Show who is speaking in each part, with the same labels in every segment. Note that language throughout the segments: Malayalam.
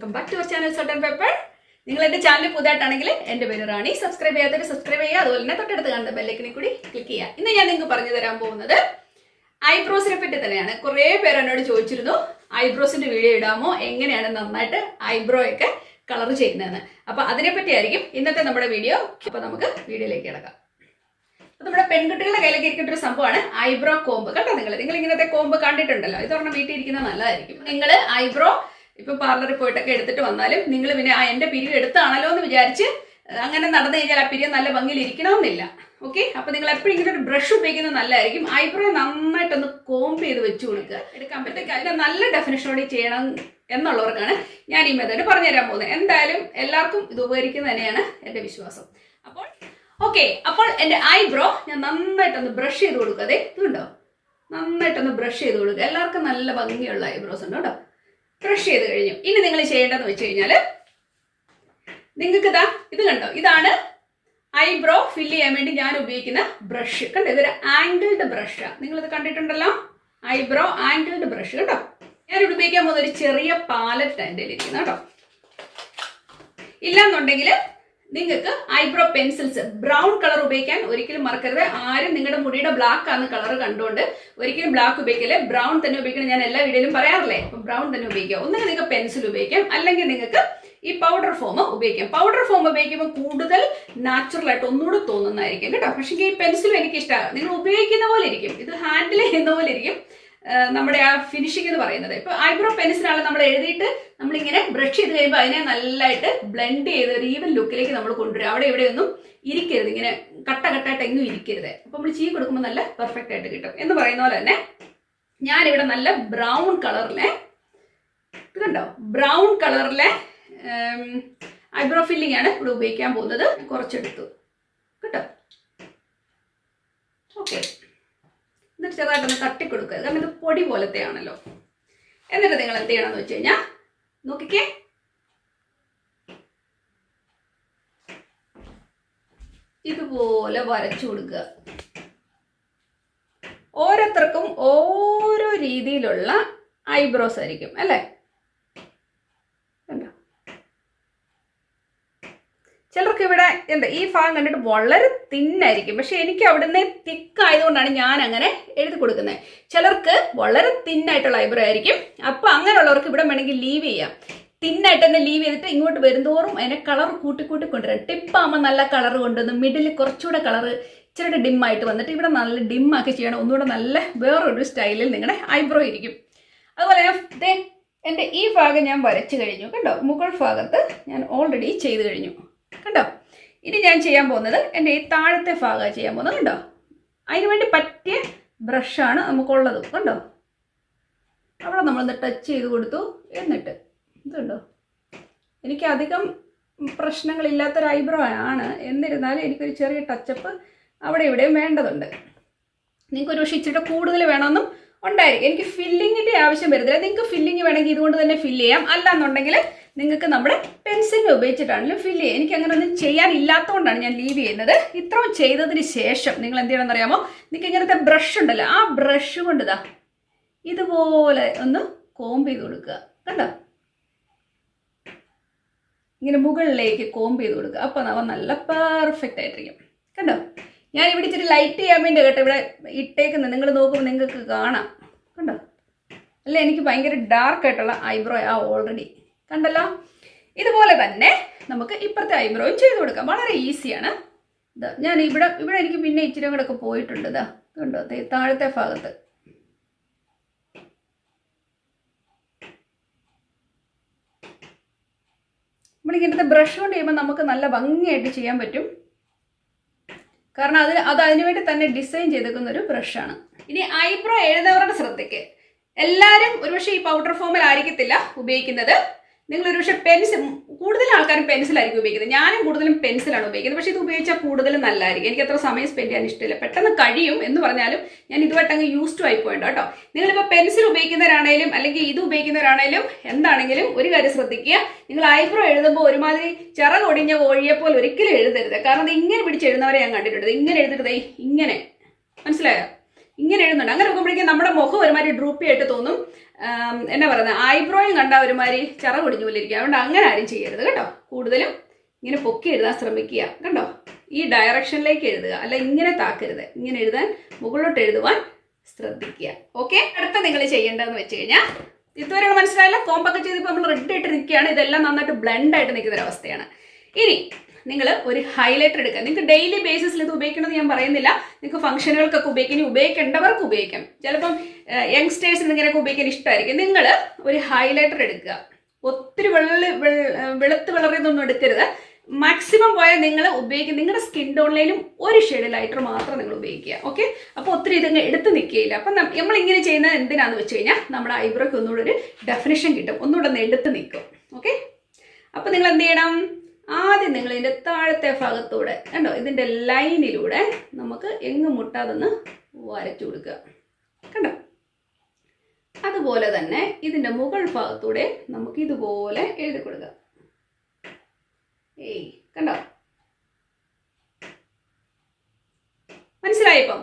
Speaker 1: Welcome back to our channel salt and pepper. നിങ്ങൾ എൻ്റെ ചാനൽ പുതിയതായിട്ടാണെങ്കിൽ എൻ്റെ പേര് റാണി. സബ്സ്ക്രൈബ് ചെയ്യാത്തവർ സബ്സ്ക്രൈബ് ചെയ്യുക, അതുപോലെ തന്നെ തൊട്ടടുത്ത് കാണുന്ന ബെല്ലൈക്കനെ കൂടി ക്ലിക്ക് ചെയ്യുക. ഇന്ന് ഞാൻ നിങ്ങൾക്ക് പറഞ്ഞു തരാൻ പോകുന്നത് ഐബ്രോസിനെ പറ്റി തന്നെയാണ്. കുറേ പേര് എന്നോട് ചോദിച്ചിരുന്നു ഐബ്രോസിന്റെ വീഡിയോ ഇടാമോ, എങ്ങനെയാണ് നന്നായിട്ട് ഐബ്രോ ഒക്കെ കളർ ചെയ്യുന്നതെന്ന്. അപ്പൊ അതിനെപ്പറ്റി ആയിരിക്കും ഇന്നത്തെ നമ്മുടെ വീഡിയോ. അപ്പൊ നമുക്ക് വീഡിയോയിലേക്ക് കിടക്കാം. നമ്മുടെ പെൺകുട്ടികളുടെ കയ്യിലേക്ക് ഇരിക്കുന്ന ഒരു സംഭവമാണ് ഐബ്രോ കോമ്പ്. കണ്ടോ നിങ്ങൾ ഇങ്ങനത്തെ കോമ്പ് കണ്ടിട്ടുണ്ടല്ലോ. ഇതൊരെണ്ണം വീട്ടിൽ ഇരിക്കുന്നത് നല്ലതായിരിക്കും. നിങ്ങൾ ഐബ്രോ ഇപ്പൊ പാർലറിൽ പോയിട്ടൊക്കെ എടുത്തിട്ട് വന്നാലും നിങ്ങൾ പിന്നെ എന്റെ പിരിവ് എടുത്താണല്ലോ എന്ന് വിചാരിച്ച് അങ്ങനെ നടന്നു കഴിഞ്ഞാൽ ആ പിരിവ് നല്ല ഭംഗിയിൽ ഇരിക്കണമെന്നില്ല. ഓക്കെ, അപ്പൊ നിങ്ങൾ എപ്പോഴും ഇങ്ങനെ ഒരു ബ്രഷ് ഉപയോഗിക്കുന്നത് നല്ലതായിരിക്കും. ഐബ്രോ നന്നായിട്ടൊന്ന് കോംബ് ചെയ്ത് വെച്ച് കൊടുക്കുക. എടുക്കാൻ പറ്റും. അതിന്റെ നല്ല ഡെഫിനേഷനോടെ ചെയ്യണം എന്നുള്ളവർക്കാണ് ഞാൻ ഈ മെത്തേഡ് പറഞ്ഞുതരാൻ പോകുന്നത്. എന്തായാലും എല്ലാവർക്കും ഇത് ഉപകരിക്കുന്നത് തന്നെയാണ് എന്റെ വിശ്വാസം. അപ്പോൾ എന്റെ ഐബ്രോ ഞാൻ നന്നായിട്ടൊന്ന് ബ്രഷ് ചെയ്ത് കൊടുക്കുക. അതെ, ഇതുണ്ടോ, നന്നായിട്ടൊന്ന് ബ്രഷ് ചെയ്ത് കൊടുക്കുക. എല്ലാവർക്കും നല്ല ഭംഗിയുള്ള ഐബ്രോസ് ഉണ്ട് കേട്ടോ. ബ്രഷ് ചെയ്ത് കഴിഞ്ഞു. ഇനി നിങ്ങൾ ചെയ്യേണ്ടതെന്ന് വെച്ച് കഴിഞ്ഞാൽ നിങ്ങൾക്ക് ഇത് കണ്ടോ, ഇതാണ് ഐബ്രോ ഫില്ല് ചെയ്യാൻ വേണ്ടി ഞാൻ ഉപയോഗിക്കുന്ന ബ്രഷ്. കണ്ടോ, ഇതൊരു ആംഗിൾഡ് ബ്രഷാണ്. നിങ്ങളിത് കണ്ടിട്ടുണ്ടല്ലോ, ഐബ്രോ ആംഗിൾഡ് ബ്രഷ്. കേട്ടോ, ഞാനിവിടെ ഉപയോഗിക്കാൻ പോകുന്ന ഒരു ചെറിയ പാലറ്റ് എൻ്റെ ഇരിക്കുന്നത് കേട്ടോ. ഇല്ലാന്നുണ്ടെങ്കിൽ നിങ്ങൾക്ക് ഐബ്രോ പെൻസിൽസ് ബ്രൗൺ കളർ ഉപയോഗിക്കാൻ ഒരിക്കലും മറക്കരുത്. ആരും നിങ്ങളുടെ മുടിയുടെ ബ്ലാക്ക് ആണ് കളർ കണ്ടുകൊണ്ട് ഒരിക്കലും ബ്ലാക്ക് ഉപയോഗിക്കല്ലേ, ബ്രൗൺ തന്നെ ഉപയോഗിക്കണം. ഞാൻ എല്ലാ വീഡിയോയിലും പറയാറില്ലേ, അപ്പൊ ബ്രൗൺ തന്നെ ഉപയോഗിക്കാം. ഒന്നുകിൽ നിങ്ങൾക്ക് പെൻസിൽ ഉപയോഗിക്കാം, അല്ലെങ്കിൽ നിങ്ങൾക്ക് ഈ പൗഡർ ഫോം ഉപയോഗിക്കാം. പൗഡർ ഫോം ഉപയോഗിക്കുമ്പോൾ കൂടുതൽ നാച്ചുറൽ ആയിട്ട് ഒന്നുകൂടെ തോന്നുന്നതായിരിക്കും കേട്ടോ. പക്ഷേ ഈ പെൻസിലും എനിക്ക് ഇഷ്ടമാണ്. നിങ്ങൾ ഉപയോഗിക്കുന്ന പോലെ ഇരിക്കും, ഇത് ഹാൻഡിൽ ചെയ്യുന്ന പോലെ ഇരിക്കും നമ്മുടെ ആ ഫിനിഷിംഗ് എന്ന് പറയുന്നത്. ഇപ്പൊ ഐബ്രോ പെൻസിലാണ് നമ്മൾ എഴുതിയിട്ട് നമ്മളിങ്ങനെ ബ്രഷ് ചെയ്ത് കഴിയുമ്പോൾ അതിനെ നല്ലതായിട്ട് ബ്ലെൻഡ് ചെയ്ത് ഒരു ഈവൻ ലുക്കിലേക്ക് നമ്മൾ കൊണ്ടുവരും. അവിടെ ഇവിടെയൊന്നും ഇരിക്കരുത്, ഇങ്ങനെ കട്ടായിട്ട് എങ്ങും ഇരിക്കരുത്. അപ്പൊ നമ്മൾ ചെയ്ത് കൊടുക്കുമ്പോൾ നല്ല പെർഫെക്റ്റ് ആയിട്ട് കിട്ടും എന്ന് പറയുന്ന പോലെ തന്നെ ഞാനിവിടെ നല്ല ബ്രൗൺ കളറിലെ, ഇത് കണ്ടോ, ബ്രൗൺ കളറിലെ ഐബ്രോ ഫില്ലിംഗ് ആണ് ഇവിടെ ഉപയോഗിക്കാൻ പോകുന്നത്. കുറച്ചെടുത്തു കേട്ടോ. ഓക്കെ, എന്നിട്ട് ചെറുതായിട്ടൊന്ന് തട്ടിക്കൊടുക്കുക, കാരണം ഇത് പൊടി പോലത്തെ ആണല്ലോ. എന്നിട്ട് നിങ്ങൾ എന്ത് ചെയ്യണമെന്ന് വെച്ച് കഴിഞ്ഞാൽ നോക്കിക്കേ, ഇതുപോലെ വരച്ചു കൊടുക്കുക. ഓരോരുത്തർക്കും ഓരോ രീതിയിലുള്ള ഐബ്രോസ് ആയിരിക്കും അല്ലേ. ചിലർക്ക് ഇവിടെ എന്താ ഈ ഭാഗം കണ്ടിട്ട് വളരെ തിന്നായിരിക്കും, പക്ഷെ എനിക്ക് അവിടുന്ന് തിക്ക് ആയതുകൊണ്ടാണ് ഞാൻ അങ്ങനെ എഴുതി കൊടുക്കുന്നത്. ചിലർക്ക് വളരെ തിന്നായിട്ടുള്ള ഐബ്രോ ആയിരിക്കും. അപ്പൊ അങ്ങനെയുള്ളവർക്ക് ഇവിടെ വേണമെങ്കിൽ ലീവ് ചെയ്യാം. തിന്നായിട്ട് തന്നെ ലീവ് ചെയ്തിട്ട് ഇങ്ങോട്ട് വരുന്തോറും അതിനെ കളർ കൂട്ടിക്കൊണ്ടുവരാം. ടിപ്പാകുമ്പോൾ നല്ല കളർ കൊണ്ടുവന്ന് മിഡിൽ കുറച്ചുകൂടെ കളർ ഇച്ചിരി ഡിമ്മായിട്ട് വന്നിട്ട് ഇവിടെ നല്ല ഡിമ്മാക്കി ചെയ്യണം. ഒന്നുകൂടെ നല്ല വേറൊരു സ്റ്റൈലിൽ നിങ്ങളുടെ ഐബ്രോ ഇരിക്കും. അതുപോലെ എൻ്റെ ഈ ഭാഗം ഞാൻ വരച്ചു കഴിഞ്ഞു കണ്ടോ. മുകൾ ഭാഗത്ത് ഞാൻ ഓൾറെഡി ചെയ്ത് കഴിഞ്ഞു കണ്ടോ. ഇനി ഞാൻ ചെയ്യാൻ പോകുന്നത് എൻ്റെ ഈ താഴത്തെ ഭാഗമാണ് ചെയ്യാൻ പോകുന്നത് കണ്ടോ. അതിന് വേണ്ടി പറ്റിയ ബ്രഷാണ് നമുക്കുള്ളത് കണ്ടോ. അവിടെ നമ്മളൊന്ന് ടച്ച് ചെയ്ത് കൊടുത്തു. എന്നിട്ട് ഇതുണ്ടോ, എനിക്ക് അധികം പ്രശ്നങ്ങളില്ലാത്തൊരു ഐബ്രോ ആണ്. എന്നിരുന്നാലും എനിക്കൊരു ചെറിയ ടച്ചപ്പ് അവിടെ ഇവിടെയും വേണ്ടതുണ്ട്. നിങ്ങൾക്കൊരു പക്ഷേ ഇച്ചിരി കൂടുതൽ വേണമെന്നും ഉണ്ടായിരിക്കും. എനിക്ക് ഫില്ലിങ്ങിൻ്റെ ആവശ്യം വരുന്നില്ല. നിങ്ങൾക്ക് ഫില്ലിങ് വേണമെങ്കിൽ ഇതുകൊണ്ട് തന്നെ ഫില്ല് ചെയ്യാം. അല്ലാന്നുണ്ടെങ്കിൽ നിങ്ങൾക്ക് നമ്മുടെ പെൻസിൽ ഉപയോഗിച്ചിട്ടാണെങ്കിലും ഫില്ല് ചെയ്യാം. എനിക്ക് അങ്ങനെ ഒന്നും ചെയ്യാനില്ലാത്തതുകൊണ്ടാണ് ഞാൻ ലീവ് ചെയ്യുന്നത്. ഇത്രയും ചെയ്തതിന് ശേഷം നിങ്ങൾ എന്ത് ചെയ്യണമെന്ന് അറിയാമോ, നിങ്ങൾക്ക് ഇങ്ങനത്തെ ബ്രഷ് ഉണ്ടല്ലോ, ആ ബ്രഷ് കൊണ്ട് ഇതുപോലെ ഒന്ന് കോംബ് ചെയ്ത് കൊടുക്കുക കണ്ടോ. ഇങ്ങനെ മുകളിലേക്ക് കോംബ് ചെയ്ത് കൊടുക്കുക. അപ്പം അവ നല്ല പെർഫെക്റ്റ് ആയിട്ടിരിക്കും കണ്ടോ. ഞാൻ ഇവിടെ ഇച്ചിരി ലൈറ്റ് ചെയ്യാൻ വേണ്ടി കേട്ടോ ഇവിടെ ഇട്ടേക്കുന്നത്. നിങ്ങൾ നോക്കുമ്പോൾ നിങ്ങൾക്ക് കാണാം കണ്ടോ. അല്ല, എനിക്ക് ഭയങ്കര ഡാർക്കായിട്ടുള്ള ഐബ്രോ ഓൾറെഡി കണ്ടല്ലോ. ഇതുപോലെ തന്നെ നമുക്ക് ഇപ്പുറത്തെ ഐബ്രോയും ചെയ്ത് കൊടുക്കാം. വളരെ ഈസിയാണ്. ഇതാ ഞാൻ ഇവിടെ എനിക്ക് പിന്നെ ഇച്ചിരി കൂടെ ഒക്കെ പോയിട്ടുണ്ട്. ഇതാ കണ്ടോ, താഴത്തെ ഭാഗത്ത് നമ്മളിങ്ങനത്തെ ബ്രഷ് കൊണ്ട് ചെയ്യുമ്പോൾ നമുക്ക് നല്ല ഭംഗിയായിട്ട് ചെയ്യാൻ പറ്റും. കാരണം അതിനു വേണ്ടി തന്നെ ഡിസൈൻ ചെയ്തേക്കുന്ന ഒരു ബ്രഷാണ്. ഇനി ഐബ്രോ എഴുതുന്നവരുടെ ശ്രദ്ധയ്ക്ക്, എല്ലാവരും ഒരുപക്ഷെ ഈ പൗഡർ ഫോമിൽ ആയിരിക്കത്തില്ല ഉപയോഗിക്കുന്നത്. നിങ്ങൾ ഒരുപക്ഷെ കൂടുതൽ ആൾക്കാരും പെൻസിലായിരിക്കും ഉപയോഗിക്കുന്നത്. ഞാനും കൂടുതലും പെൻസിലാണ് ഉപയോഗിക്കുന്നത്. പക്ഷേ ഇത് ഉപയോഗിച്ചാൽ കൂടുതലും നല്ലതായിരിക്കും. എനിക്ക് അത്ര സമയം സ്പെൻഡ് ചെയ്യാൻ ഇഷ്ടമില്ല. പെട്ടെന്ന് കഴിയും എന്ന് പറഞ്ഞാലും ഞാൻ ഇതുമായിട്ട് അങ്ങ് യൂസ് ടു ആയിപ്പോയിട്ടോ കേട്ടോ. നിങ്ങളിപ്പോൾ പെൻസിൽ ഉപയോഗിക്കുന്നവരാണേലും അല്ലെങ്കിൽ ഇത് ഉപയോഗിക്കുന്നവരാണേലും എന്താണെങ്കിലും ഒരു കാര്യം ശ്രദ്ധിക്കുക, നിങ്ങൾ ഐബ്രോ എഴുതുമ്പോൾ ഒരുമാതിരി ചിറകൊടിഞ്ഞ കോഴിയെപ്പോലെ ഒരിക്കലും എഴുതരുത്. കാരണം ഇത് ഇങ്ങനെ പിടിച്ചെഴുതുന്നവരെ ഞാൻ കണ്ടിട്ടുണ്ട്. ഇങ്ങനെ എഴുതരുതേ, ഇങ്ങനെ, മനസ്സിലായോ, ഇങ്ങനെ എഴുതുന്നുണ്ട്. അങ്ങനെ നോക്കുമ്പോഴേക്കും നമ്മുടെ മുഖം ഒരുമാതിരി ഡ്രൂപ്പി ആയിട്ട് തോന്നും. എന്നാ പറയുന്നത്, ഐബ്രോയും കണ്ട ഒരുമാതിരി ചറ പൊടിഞ്ഞു പോലെ ഇരിക്കുക. അതുകൊണ്ട് അങ്ങനെ ആരും ചെയ്യരുത് കേട്ടോ. കൂടുതലും ഇങ്ങനെ പൊക്കി എഴുതാൻ ശ്രമിക്കുക. കണ്ടോ, ഈ ഡയറക്ഷനിലേക്ക് എഴുതുക, അല്ല ഇങ്ങനെ താക്കരുത്. ഇങ്ങനെ എഴുതാൻ, മുകളിലോട്ട് എഴുതുവാൻ ശ്രദ്ധിക്കുക. ഓക്കെ, അടുത്ത നിങ്ങൾ ചെയ്യേണ്ടതെന്ന് വെച്ച് കഴിഞ്ഞാൽ, ഇതുവരെയാണ് മനസ്സിലായില്ല, കോമ്പൊക്കെ ചെയ്തിപ്പോൾ നമ്മൾ റെഡ് ആയിട്ട് നിൽക്കുകയാണ്. ഇതെല്ലാം നന്നായിട്ട് ബ്ലെൻഡ് ആയിട്ട് നിൽക്കുന്ന ഒരു അവസ്ഥയാണ്. ഇനി നിങ്ങൾ ഒരു ഹൈലൈറ്റർ എടുക്കുക. നിങ്ങൾക്ക് ഡെയിലി ബേസിസിൽ ഇത് ഉപയോഗിക്കണമെന്ന് ഞാൻ പറയുന്നില്ല. നിങ്ങൾക്ക് ഫംഗ്ഷനുകൾക്കൊക്കെ ഉപയോഗിക്കാം, ഇനി ഉപയോഗിക്കേണ്ടവർക്ക് ഉപയോഗിക്കാം. ചിലപ്പം യങ്സ്റ്റേഴ്സിന് ഇങ്ങനെയൊക്കെ ഉപയോഗിക്കാൻ ഇഷ്ടമായിരിക്കും. നിങ്ങൾ ഒരു ഹൈലൈറ്റർ എടുക്കുക. ഒത്തിരി വെളുത്ത് വളർന്നൊന്നും എടുക്കരുത്. മാക്സിമം പോയാൽ നിങ്ങൾ ഉപയോഗിക്കുക, നിങ്ങളുടെ സ്കിൻ ടോണിലും ഒരു ഷെയ്ഡ് ലൈറ്റർ മാത്രം നിങ്ങൾ ഉപയോഗിക്കുക. ഓക്കെ, അപ്പോൾ ഒത്തിരി ഇതങ്ങ് എടുത്ത് നിൽക്കുകയില്ല. അപ്പം നമ്മൾ ഇങ്ങനെ ചെയ്യുന്നത് എന്തിനാന്ന് വെച്ച് കഴിഞ്ഞാൽ നമ്മുടെ ഐബ്രോയ്ക്ക് ഒന്നുകൂടെ ഒരു ഡെഫിനിഷൻ കിട്ടും, ഒന്നുകൂടെ ഒന്ന് എടുത്ത് നിൽക്കും. ഓക്കെ, അപ്പം നിങ്ങൾ എന്ത് ചെയ്യണം, ആദ്യം നിങ്ങൾ ഇതിൻ്റെ താഴത്തെ ഭാഗത്തൂടെ കണ്ടോ, ഇതിൻ്റെ ലൈനിലൂടെ നമുക്ക് എങ്ങും മുട്ടാതൊന്ന് വരച്ചു കൊടുക്കുക. കണ്ടോ, അതുപോലെ തന്നെ ഇതിൻ്റെ മുകൾ ഭാഗത്തൂടെ നമുക്ക് ഇതുപോലെ എഴുതി കൊടുക്കുക. ഏയ് കണ്ടോ, മനസ്സിലായിപ്പം?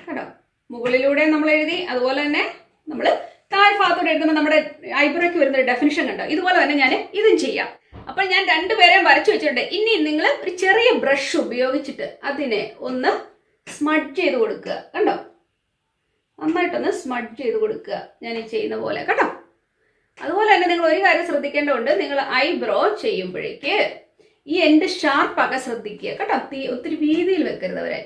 Speaker 1: കണ്ടോ, മുകളിലൂടെ നമ്മൾ എഴുതി, അതുപോലെ തന്നെ നമ്മൾ താഴ്ഭാഗത്തോടെ എഴുതുമ്പോൾ നമ്മുടെ ഐബ്രോയ്ക്ക് വരുന്ന ഒരു ഡെഫിനിഷൻ കണ്ടോ. ഇതുപോലെ തന്നെ ഞാൻ ഇതും ചെയ്യാം. അപ്പോൾ ഞാൻ രണ്ടുപേരെയും വരച്ചു വെച്ചിട്ടുണ്ട്. ഇനി നിങ്ങൾ ഒരു ചെറിയ ബ്രഷ് ഉപയോഗിച്ചിട്ട് അതിനെ ഒന്ന് സ്മഡ്ജ് ചെയ്ത് കൊടുക്കുക. കണ്ടോ, നന്നായിട്ടൊന്ന് സ്മഡ്ജ് ചെയ്ത് കൊടുക്കുക, ഞാൻ ഈ ചെയ്യുന്ന പോലെ. കേട്ടോ, അതുപോലെ തന്നെ നിങ്ങൾ ഒരു കാര്യം ശ്രദ്ധിക്കേണ്ടതുണ്ട്. നിങ്ങൾ ഐബ്രോ ചെയ്യുമ്പോഴേക്ക് ഈ എൻഡ് ഷാർപ്പാക്കാൻ ശ്രദ്ധിക്കുക. കേട്ടോ, ഒത്തിരി വീതിയിൽ വെക്കരുത് അവരെ.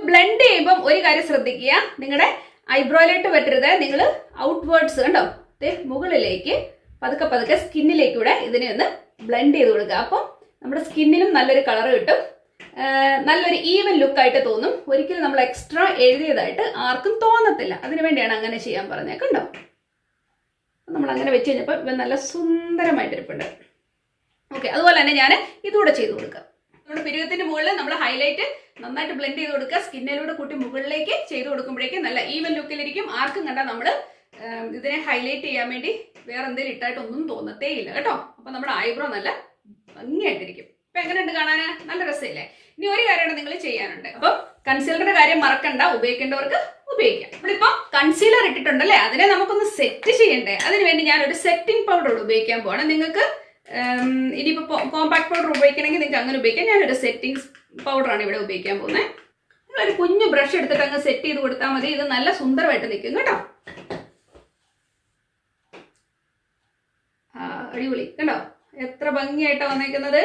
Speaker 1: ബ്ലെൻഡ് ചെയ്യുമ്പം ഒരു കാര്യം ശ്രദ്ധിക്കുക, നിങ്ങളുടെ ഐബ്രോയിലോട്ട് പറ്റരുത്. നിങ്ങൾ ഔട്ട്വേർഡ്സ് കണ്ടോ, മുകളിലേക്ക് പതുക്കെ പതുക്കെ സ്കിന്നിലേക്കൂടെ ഇതിനെ ഒന്ന് ബ്ലെൻഡ് ചെയ്ത് കൊടുക്കുക. അപ്പം നമ്മുടെ സ്കിന്നിനും നല്ലൊരു കളർ കിട്ടും, നല്ലൊരു ഈവൻ ലുക്കായിട്ട് തോന്നും. ഒരിക്കലും നമ്മൾ എക്സ്ട്രാ എഴുതിയതായിട്ട് ആർക്കും തോന്നത്തില്ല. അതിനു വേണ്ടിയാണ് അങ്ങനെ ചെയ്യാൻ പറഞ്ഞത്. കണ്ടോ, നമ്മൾ അങ്ങനെ വെച്ച് കഴിഞ്ഞപ്പോൾ ഇവ നല്ല സുന്ദരമായിട്ടിരിപ്പുണ്ട്. ഓക്കെ, അതുപോലെ തന്നെ ഞാൻ ഇതുകൂടെ ചെയ്ത് കൊടുക്കാം. നമ്മുടെ പിരികത്തിന്റെ മുകളിൽ നമ്മൾ ഹൈലൈറ്റ് നന്നായിട്ട് ബ്ലെൻഡ് ചെയ്ത് കൊടുക്കുക. സ്കിന്നിലൂടെ കൂട്ടി മുകളിലേക്ക് ചെയ്ത് കൊടുക്കുമ്പോഴേക്ക് നല്ല ഈവൻ ലുക്കിലിരിക്കും. ആർക്കും കണ്ടാൽ നമ്മൾ ഇതിനെ ഹൈലൈറ്റ് ചെയ്യാൻ വേണ്ടി വേറെ എന്തെങ്കിലും ഇട്ടായിട്ടൊന്നും തോന്നത്തേ ഇല്ല. കേട്ടോ, അപ്പൊ നമ്മുടെ ഐബ്രോ നല്ല ഭംഗിയായിട്ടിരിക്കും. ഇപ്പൊ എങ്ങനെയുണ്ട് കാണാൻ? നല്ല രസമില്ലേ? ഇനി ഒരു കാര്യമാണ് നിങ്ങൾ ചെയ്യാനുണ്ട്. അപ്പം കൺസീലറിന്റെ കാര്യം മറക്കണ്ട, ഉപയോഗിക്കേണ്ടവർക്ക് ഉപയോഗിക്കാം. നമ്മളിപ്പോ കൺസീലർ ഇട്ടിട്ടുണ്ടല്ലേ, അതിനെ നമുക്കൊന്ന് സെറ്റ് ചെയ്യണ്ടേ. അതിനുവേണ്ടി ഞാനൊരു സെറ്റിംഗ് പൗഡർ ഉപയോഗിക്കാൻ പോവാണ്. നിങ്ങൾക്ക് ഇനിയിപ്പോ കോമ്പാക്ട് പൗഡർ ഉപയോഗിക്കണമെങ്കിൽ നിങ്ങൾക്ക് അങ്ങനെ ഉപയോഗിക്കാം. ഞാനൊരു സെറ്റിംഗ് പൗഡറാണ് ഇവിടെ ഉപയോഗിക്കാൻ പോകുന്നത്. നിങ്ങളൊരു കുഞ്ഞു ബ്രഷ് എടുത്തിട്ട് അങ്ങ് സെറ്റ് ചെയ്ത് കൊടുത്താൽ മതി. ഇത് നല്ല സുന്ദരമായിട്ട് നിൽക്കും. കേട്ടോ, അടിപൊളി. കണ്ടോ, എത്ര ഭംഗിയായിട്ടാണ് വന്നേക്കുന്നത്.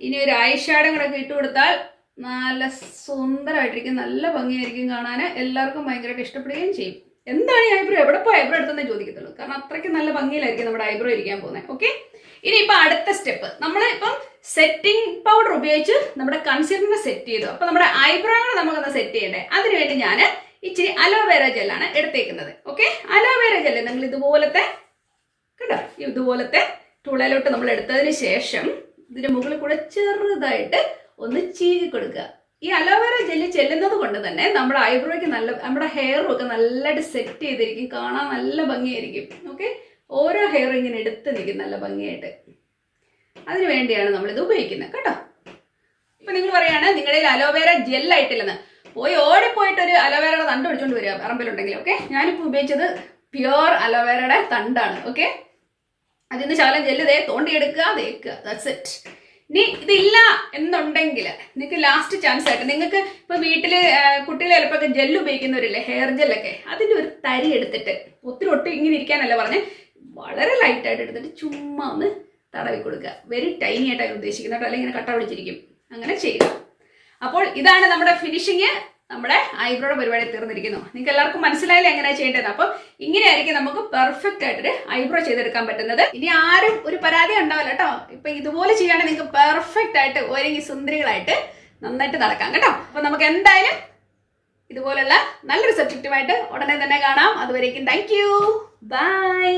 Speaker 1: ഇനി ഒരു ഐ ഷാഡോ കൂടെ ഒക്കെ ഇട്ട് കൊടുത്താൽ നല്ല സുന്ദരമായിട്ടിരിക്കും, നല്ല ഭംഗിയായിരിക്കും കാണാൻ. എല്ലാവർക്കും ഭയങ്കരമായിട്ട് ഇഷ്ടപ്പെടുകയും ചെയ്യും. എന്താണ് ഈ ഐബ്രോ, എവിടെ പോയി ഐബ്രോ എടുത്തെന്നേ ചോദിക്കത്തുള്ളൂ. കാരണം അത്രയ്ക്ക് നല്ല ഭംഗിയിലായിരിക്കും നമ്മുടെ ഐബ്രോ ഇരിക്കാൻ പോകുന്നത്. ഓക്കെ, ഇനി ഇപ്പൊ അടുത്ത സ്റ്റെപ്പ്, നമ്മൾ ഇപ്പം സെറ്റിംഗ് പൗഡർ ഉപയോഗിച്ച് നമ്മുടെ കൺസീലറിനെ സെറ്റ് ചെയ്തു. അപ്പൊ നമ്മുടെ ഐബ്രോകളെ നമുക്കൊന്ന് സെറ്റ് ചെയ്യണ്ടേ. അതിനുവേണ്ടി ഞാൻ ഇച്ചിരി അലോവേര ജെല്ലാണ് എടുത്തേക്കുന്നത്. ഓക്കെ, അലോവേര ജെല്ല് നിങ്ങൾ ഇതുപോലത്തെ കണ്ടോ, ഇതുപോലത്തെ തുളയിലോട്ട് നമ്മൾ എടുത്തതിന് ശേഷം ഇതിന്റെ മുകളിൽ കൂടെ ചെറുതായിട്ട് ഒന്ന് ചീകി കൊടുക്കുക. ഈ അലോവേര ജെല്ല് ചെല്ലുന്നത് കൊണ്ട് തന്നെ നമ്മുടെ ഐബ്രോയ്ക്ക് നല്ല, നമ്മുടെ ഹെയറും ഒക്കെ നല്ലതായിട്ട് സെറ്റ് ചെയ്തിരിക്കും, കാണാൻ നല്ല ഭംഗിയായിരിക്കും. ഓക്കെ, ഓരോ ഹെയറും ഇങ്ങനെ എടുത്ത് നിൽക്കും നല്ല ഭംഗിയായിട്ട്. അതിനു വേണ്ടിയാണ് നമ്മളിത് ഉപയോഗിക്കുന്നത്. കേട്ടോ, ഇപ്പൊ നിങ്ങൾ പറയാണ് നിങ്ങളുടെ അലോവേര ജെല്ലായിട്ടില്ലെന്ന്, പോയി ഓടിപ്പോയിട്ട് ഒരു അലോവേരയുടെ തണ്ട് പിടിച്ചോണ്ട് വരിക പറമ്പിലുണ്ടെങ്കിൽ. ഓക്കെ, ഞാനിപ്പോൾ ഉപയോഗിച്ചത് പ്യുവർ അലോവേരയുടെ തണ്ടാണ്. ഓക്കെ, അതിന് ശകലം ജെല്ല് തോണ്ടിയെടുക്കുക, തേക്കുക, ദാറ്റ്സ് ഇറ്റ്. ഇനി ഇതില്ല എന്നുണ്ടെങ്കിൽ നിങ്ങൾക്ക് ലാസ്റ്റ് ചാൻസ് ആയിട്ട്, നിങ്ങൾക്ക് ഇപ്പൊ വീട്ടില് കുട്ടികൾ ചിലപ്പോൾ ജെല്ല് ഉപയോഗിക്കുന്നവരില്ലേ, ഹെയർ ജെല്ലൊക്കെ, അതിന്റെ ഒരു തരി എടുത്തിട്ട്, ഒത്തിരി ഒട്ടും ഇങ്ങനെ ഇരിക്കാനല്ല പറഞ്ഞ്, വളരെ ലൈറ്റായിട്ട് എടുത്തിട്ട് ചുമ്മാ ഒന്ന് തടവി കൊടുക്കുക. വെരി ടൈനി ആയിട്ടാണ് ഉദ്ദേശിക്കുന്നത് കേട്ടോ, അല്ലെങ്കിൽ ഇങ്ങനെ കട്ട പിടിച്ചിരിക്കും. അങ്ങനെ ചെയ്യുക. അപ്പോൾ ഇതാണ് നമ്മുടെ ഫിനിഷിങ്. നമ്മുടെ ഐബ്രോയുടെ പരിപാടി തീർന്നിരിക്കുന്നു. നിങ്ങൾക്ക് എല്ലാവർക്കും മനസ്സിലായില്ലേ എങ്ങനെയാണ് ചെയ്യേണ്ടത്. അപ്പം ഇങ്ങനെയായിരിക്കും നമുക്ക് പെർഫെക്റ്റ് ആയിട്ടൊരു ഐബ്രോ ചെയ്തെടുക്കാൻ പറ്റുന്നത്. ഇനി ആരും ഒരു പരാതി ഉണ്ടാവില്ല കേട്ടോ. ഇപ്പൊ ഇതുപോലെ ചെയ്യുകയാണെങ്കിൽ നിങ്ങൾക്ക് പെർഫെക്റ്റ് ആയിട്ട് ഒരുങ്ങി സുന്ദരികളായിട്ട് നന്നായിട്ട് നടക്കാം കേട്ടോ. അപ്പൊ നമുക്ക് എന്തായാലും ഇതുപോലുള്ള നല്ലൊരു സബ്ജക്റ്റുമായിട്ട് ഉടനെ തന്നെ കാണാം. അതുവരേക്കും താങ്ക് യു, ബൈ.